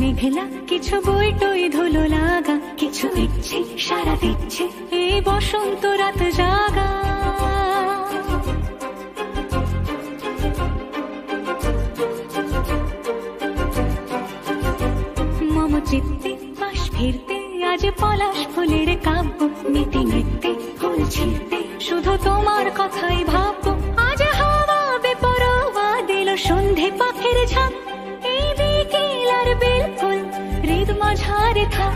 মেঘলা কিছু বই টই ধুলো লাগা, কিছু ইচ্ছে সারা দিচ্ছে এই বসন্ত রাত জাগা। মম চিত্তে পাশ ফিরতে আজ পলাশ ফুলের কাব্য, নীতি নৃত্যে ফুল ছিঁড়তে শুধু তোমার কথাই ভাববো। আজ হাওয়া বেপরোয়া দিল সন্ধে পাখির ঝাঁক, এই বিকেল আর বিলকুল হৃদ মাঝারে থাক।